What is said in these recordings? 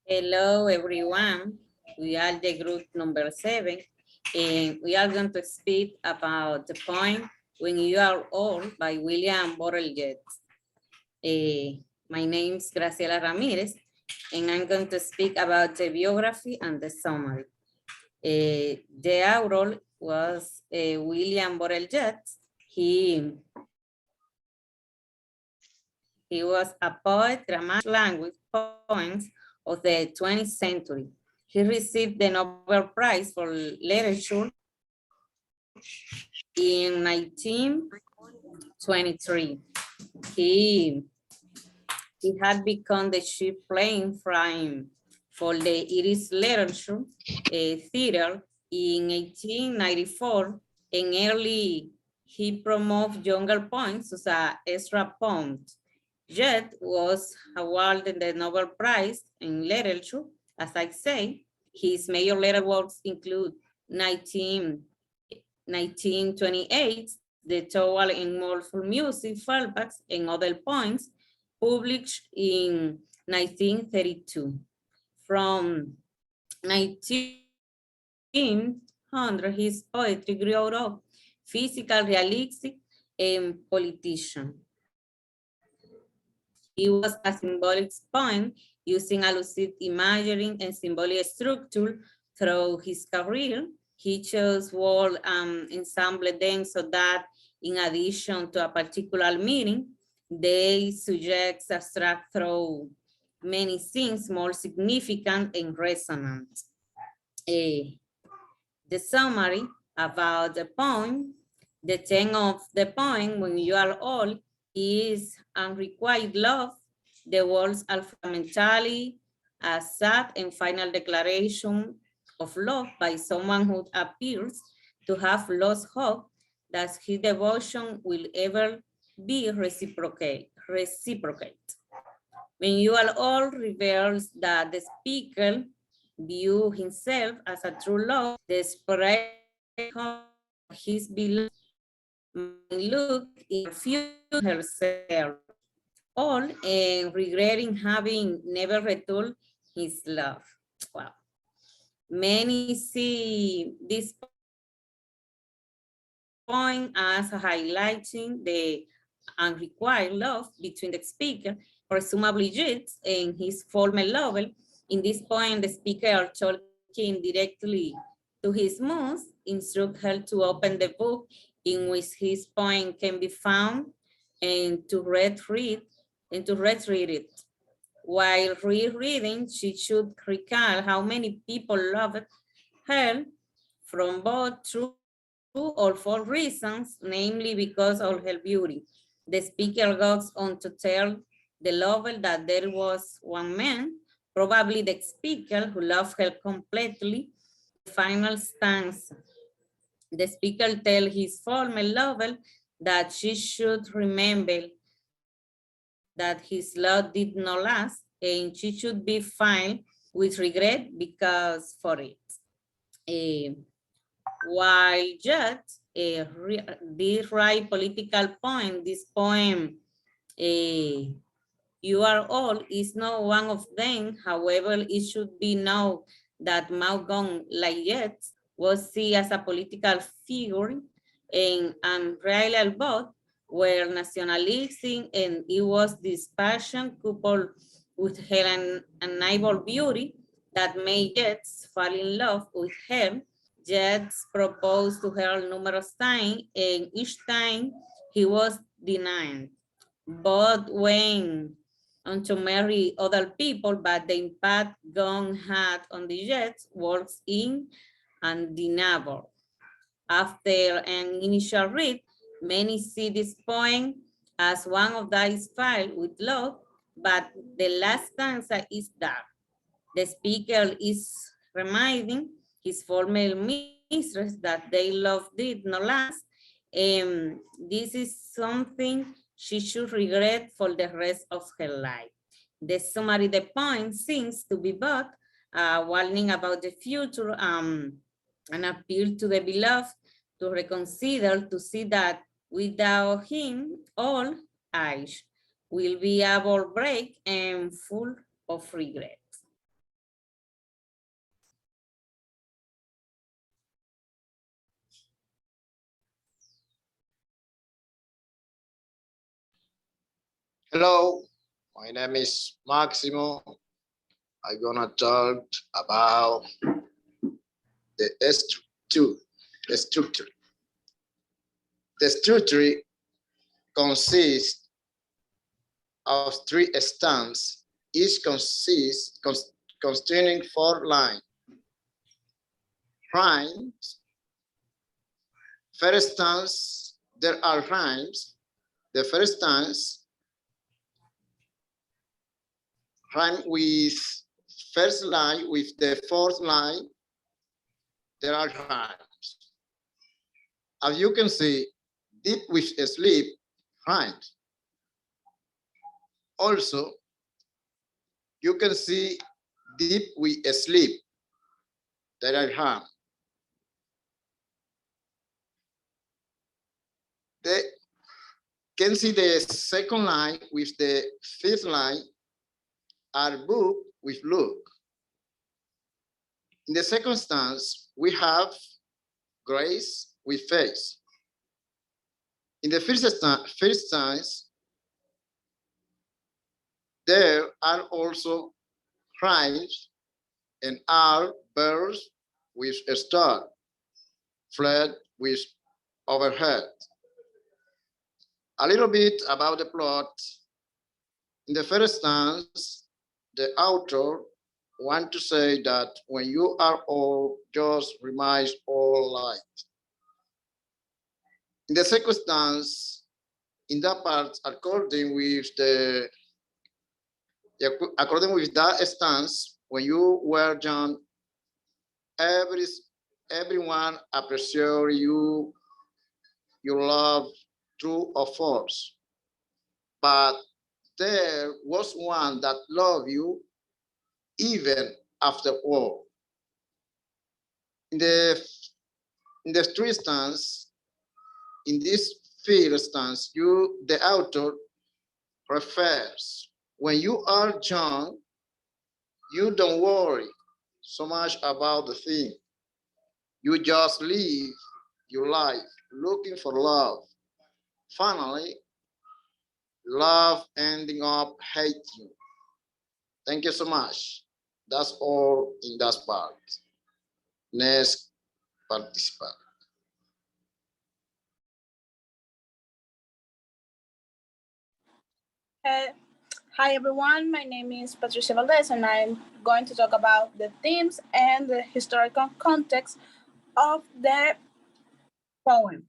Hello, everyone. We are the group number 7, and we are going to speak about the poem When You Are Old by William Butler Yeats. My name is Graciela Ramirez, and I'm going to speak about the biography and the summary. The author was William Butler Yeats. He was a poet, dramatic language poems of the 20th century. He received the Nobel Prize for Literature in 1923. He had become the chief playing frame for the Irish Literature Theater in 1894, and early he promoted younger poets as extra poems. Yeats was awarded the Nobel Prize in Literature. As I say, his major literary works include 1928, The Towel in Mournful Music, Fallbacks, and Other Poems, published in 1932. From 1900, his poetry grew out of physical, realistic, and politician. It was a symbolic poem using allusive imagery and symbolic structure through his career. He chose word ensemble them so that in addition to a particular meaning, they suggest abstract through many things more significant and resonant. The summary about the poem, the theme of the poem, When You Are Old, is unrequited love. The words are fundamentally a sad and final declaration of love by someone who appears to have lost hope that his devotion will ever be reciprocate. When You Are Old reveals that the speaker view himself as a true love, the spirit of his beloved look in future herself, all and regretting having never returned his love. Wow. Many see this point as highlighting the unrequited love between the speaker, presumably Yeats, and his former lover. In this point, the speaker talking directly to his muse, instruct her to open the book in which his poem can be found and to read it. While rereading, she should recall how many people loved her from both true or false reasons, namely because of her beauty. The speaker goes on to tell the lover that there was one man, probably the speaker, who loved her completely. The final stanza. The speaker tells his former lover that she should remember that his love did not last and she should be fine with regret because for it. While Yeats did write political poem, this poem, You Are All, is not one of them. However, it should be known that Malcolm Yeats was seen as a political figure and unreliable vote were nationalistic, and it was this passion coupled with her unable beauty that made Yeats fall in love with her. Yeats proposed to her numerous times, and each time he was denied. Both went on to marry other people, but the impact Gong had on the Yeats was undeniable. After an initial read, many see this poem as one of those filled with love, but the last stanza is dark. The speaker is reminding his former mistress that their love did not last, and this is something she should regret for the rest of her life. The summary of the poem seems to be both a warning about the future, an appeal to the beloved to reconsider, to see that without him, all eyes will be able break and full of regret. Hello, my name is Maximo. I'm gonna talk about the structure. The structure consists of three stanzas, each containing 4 lines. Rhymes. First stanza, there are rhymes. The first stanza rhyme with first line with the fourth line. There are rhymes. As you can see, deep with sleep rhymes. Also, you can see deep with sleep. There are rhymes. They can see the second line with the fifth line are book with look. In the second stanza, we have grace with face. In the first stanza, there are also rhymes and are birds with a star, flat with overhead. A little bit about the plot. In the first stanza, the author wants to say that when you are old, just remains all light. In the second stanza, in that part, according with that stance, when you were young, everyone appreciated you, your love, true or false. But there was one that loved you even after all. In the three stance, in this field stance, the author refers when you are young, you don't worry so much about the thing. You just live your life looking for love. Finally, love ending up hating you. Thank you so much. That's all in that part. Next participant. Hi everyone, my name is Patricia Valdez and I'm going to talk about the themes and the historical context of the poem.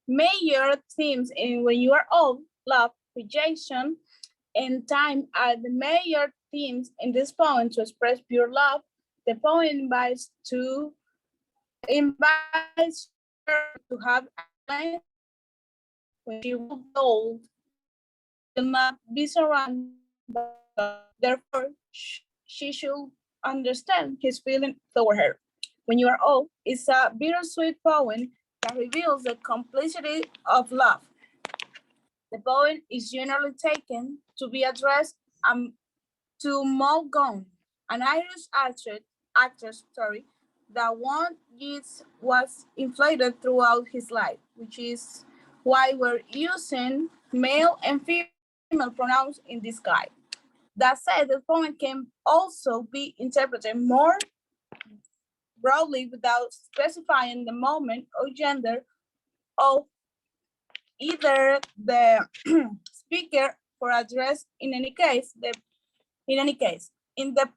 Major themes in When You Are Old, love, rejection, and time are the major themes in this poem. To express pure love, the poem invites her to have a when she will be old, will not be surrounded by love. Therefore, she should understand his feeling toward her. When You Are Old is a bittersweet poem that reveals the complexity of love. The poem is generally taken to be addressed to Maud Gonne, an Irish actress, that Butler Yeats was inflated throughout his life, which is why we're using male and female pronouns in this guide. That said, the poem can also be interpreted more broadly without specifying the moment or gender of either the speaker or address. In the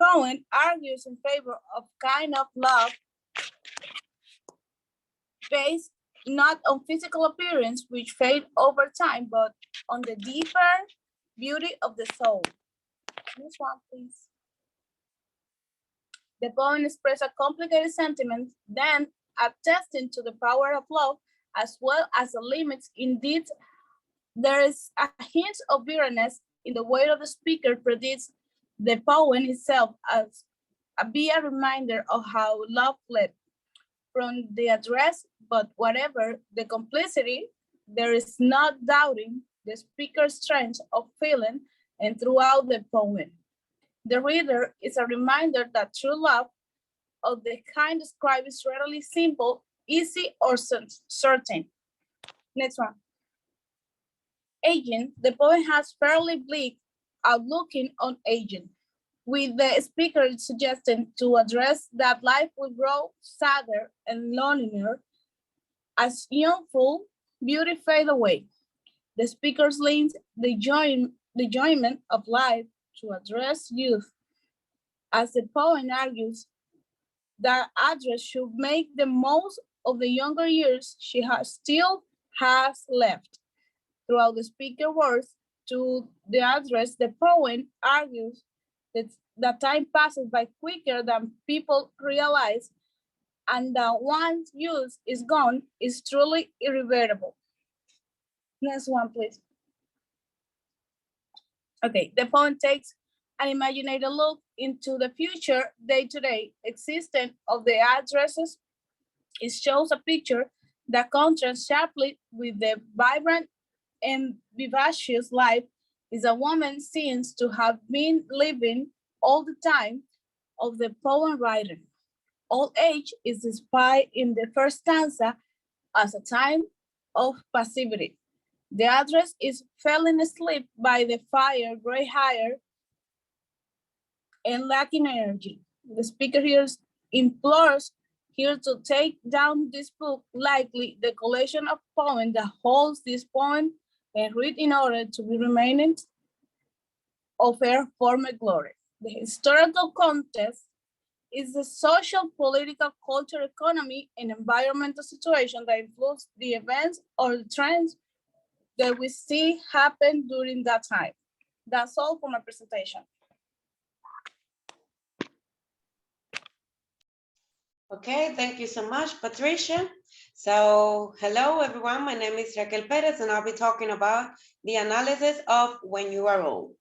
poem argues in favor of kind of love based not on physical appearance, which fade over time, but on the deeper beauty of the soul. Next one, please. The poem expresses a complicated sentiment, then attesting to the power of love as well as the limits. Indeed, there is a hint of bitterness in the way of the speaker predicts the poem itself as be a reminder of how love fled from the address, but whatever the complicity, there is not doubting the speaker's strength of feeling and throughout the poem. The reader is a reminder that true love of the kind described is rarely simple, easy, or certain. Next one. aging, the poem has fairly bleak outlooking on aging, with the speaker suggesting to address that life will grow sadder and lonelier as youthful beauty fade away. The speaker links the enjoyment of life to address youth, as the poem argues that address should make the most of the younger years she still has left. Throughout the speaker words to the address, the poem argues that time passes by quicker than people realize, and that once youth is gone, is truly irreversible. Next one, please. Okay, the poem takes an imaginative look into the future day-to-day existence of the addresses. It shows a picture that contrasts sharply with the vibrant and vivacious life is a woman seems to have been living all the time of the poem writer. Old age is described in the first stanza as a time of passivity. The address is falling asleep by the fire, gray hair, and lacking energy. The speaker here implores her to take down this book, likely the collection of poems that holds this poem, and read in order to be remaining of her former glory. The historical context is the social, political, cultural, economy, and environmental situation that influence the events or the trends that we see happen during that time. That's all for my presentation. Okay, thank you so much, Patricia. So, hello everyone, my name is Raquel Perez and I'll be talking about the analysis of When You Are Old.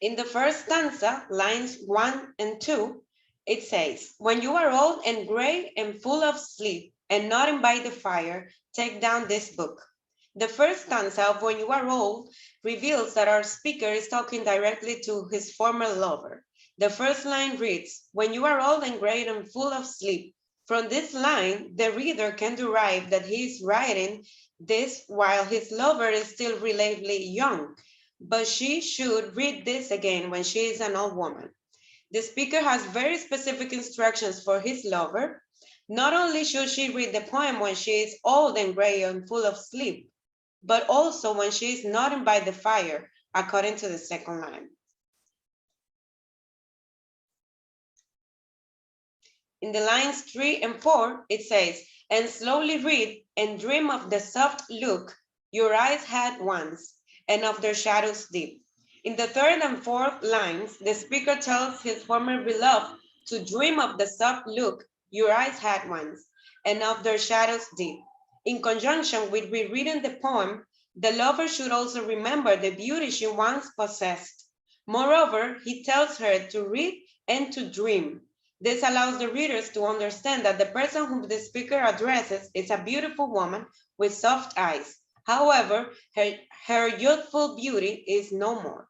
In the first stanza, lines 1 and 2, it says, when you are old and gray and full of sleep and nodding by the fire, take down this book. The first stanza of When You Are Old reveals that our speaker is talking directly to his former lover. The first line reads, when you are old and gray and full of sleep. From this line, the reader can derive that he is writing this while his lover is still relatively young, but she should read this again when she is an old woman. The speaker has very specific instructions for his lover. Not only should she read the poem when she is old and gray and full of sleep, but also when she is nodding by the fire, according to the second line. In the lines 3 and 4, it says, and slowly read and dream of the soft look your eyes had once, and of their shadows deep. In the third and fourth lines, the speaker tells his former beloved to dream of the soft look your eyes had once, and of their shadows deep. In conjunction with rereading the poem, the lover should also remember the beauty she once possessed. Moreover, he tells her to read and to dream. This allows the readers to understand that the person whom the speaker addresses is a beautiful woman with soft eyes. However, her youthful beauty is no more.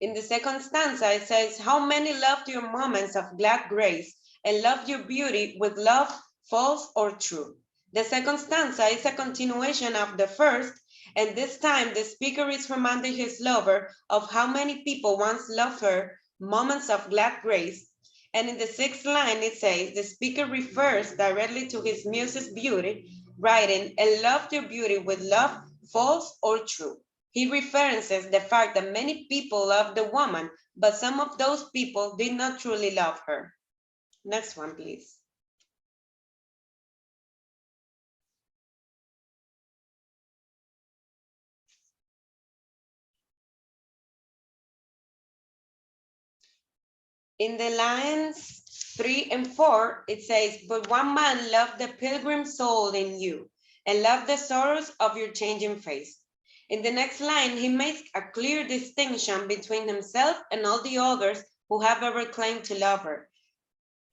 In the second stanza, it says, how many loved your moments of glad grace and loved your beauty with love false or true. The second stanza is a continuation of the first, and this time the speaker is reminding his lover of how many people once loved her moments of glad grace. And in the sixth line, it says, the speaker refers directly to his muse's beauty, writing, and loved your beauty with love, false or true. He references the fact that many people loved the woman, but some of those people did not truly love her. Next one, please. In the lines 3 and 4, it says, but one man loved the pilgrim soul in you and loved the sorrows of your changing face. In the next line, he makes a clear distinction between himself and all the others who have ever claimed to love her.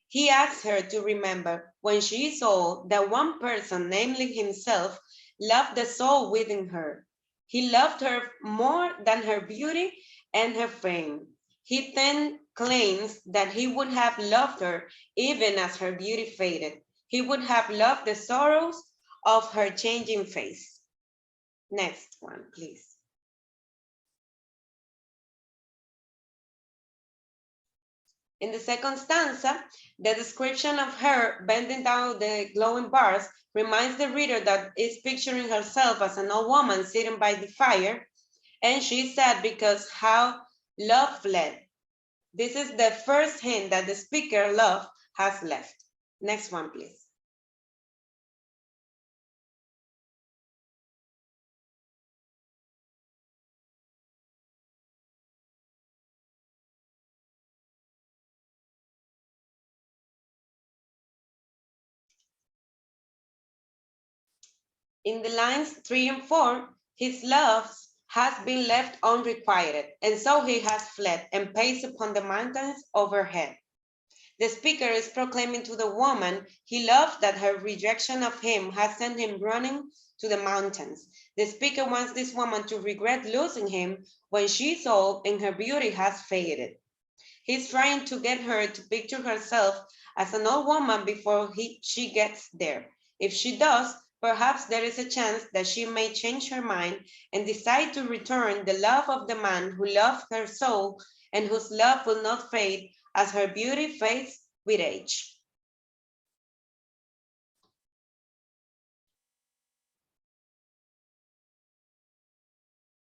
He asks her to remember when she is old that one person, namely himself, loved the soul within her. He loved her more than her beauty and her fame. He then claims that he would have loved her even as her beauty faded. He would have loved the sorrows of her changing face. Next one, please. In the second stanza, the description of her bending down the glowing bars reminds the reader that is picturing herself as an old woman sitting by the fire, and she said because how love fled. This is the first hint that the speaker, love, has left. Next one, please. In the lines 3 and 4, his love has been left unrequited, and so he has fled and paced upon the mountains overhead. The speaker is proclaiming to the woman he loves that her rejection of him has sent him running to the mountains. The speaker wants this woman to regret losing him when she's old and her beauty has faded. He's trying to get her to picture herself as an old woman before she gets there. If she does, perhaps there is a chance that she may change her mind and decide to return the love of the man who loved her so and whose love will not fade as her beauty fades with age.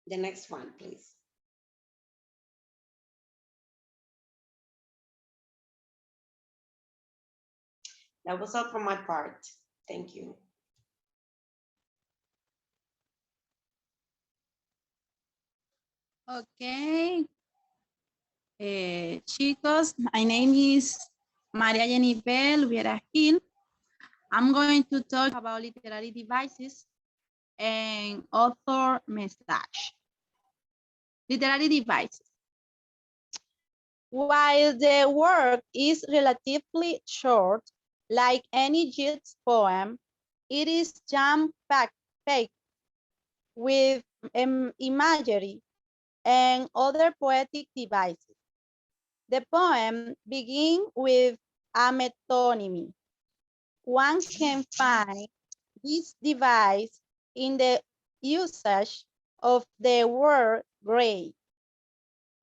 The next one, please. That was all from my part. Thank you. Okay. Chicos, my name is María Yenibell. I'm going to talk about literary devices and author message. Literary devices. While the work is relatively short, like any Yeats poem, it is jam-packed with imagery and other poetic devices. The poem begins with a metonymy. One can find this device in the usage of the word gray.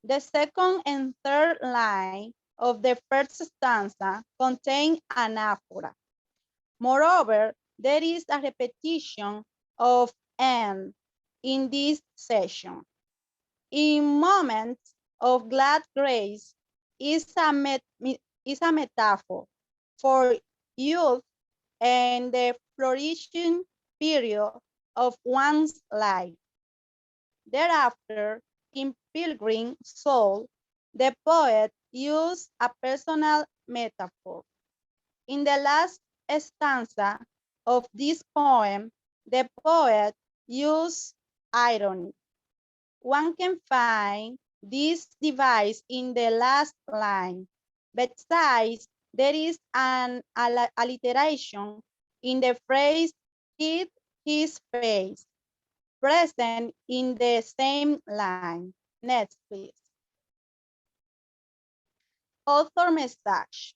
The second and third line of the first stanza contain anaphora. Moreover, there is a repetition of and in this section. In moments of glad grace is a metaphor for youth and the flourishing period of one's life. Thereafter, in Pilgrim Soul, the poet used a personal metaphor. In the last stanza of this poem, the poet used irony. One can find this device in the last line. Besides, there is an alliteration in the phrase hid his face, present in the same line. Next, please. Author message.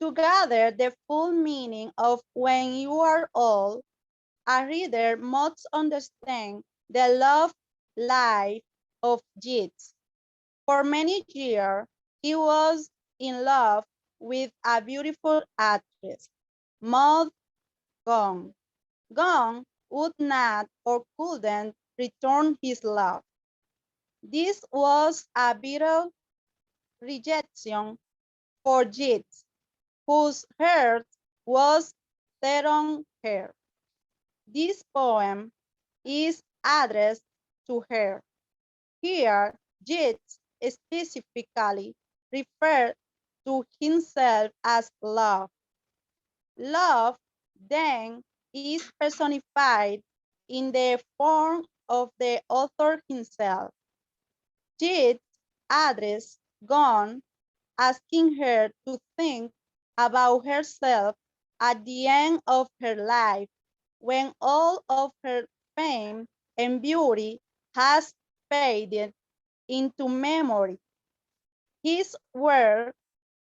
To gather the full meaning of when you are old, a reader must understand the love life of Yeats. For many years, he was in love with a beautiful actress, Maud Gonne. Gonne would not or couldn't return his love. This was a bitter rejection for Yeats, whose heart was set on her. This poem is addressed to her. Here, Yeats specifically referred to himself as love. Love, then, is personified in the form of the author himself. Yeats addressed Gonne, asking her to think about herself at the end of her life, when all of her fame and beauty has faded into memory. His work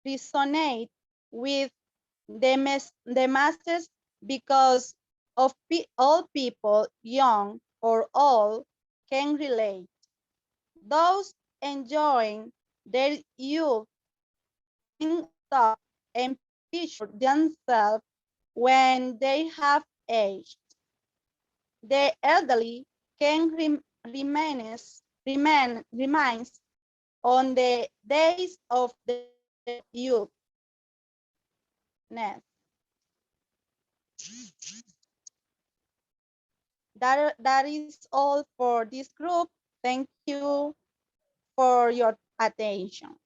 resonates with the masses because of all people, young or old, can relate. Those enjoying their youth can stop and picture themselves when they have aged. The elderly can remains on the days of their youth. That is all for this group. Thank you for your attention.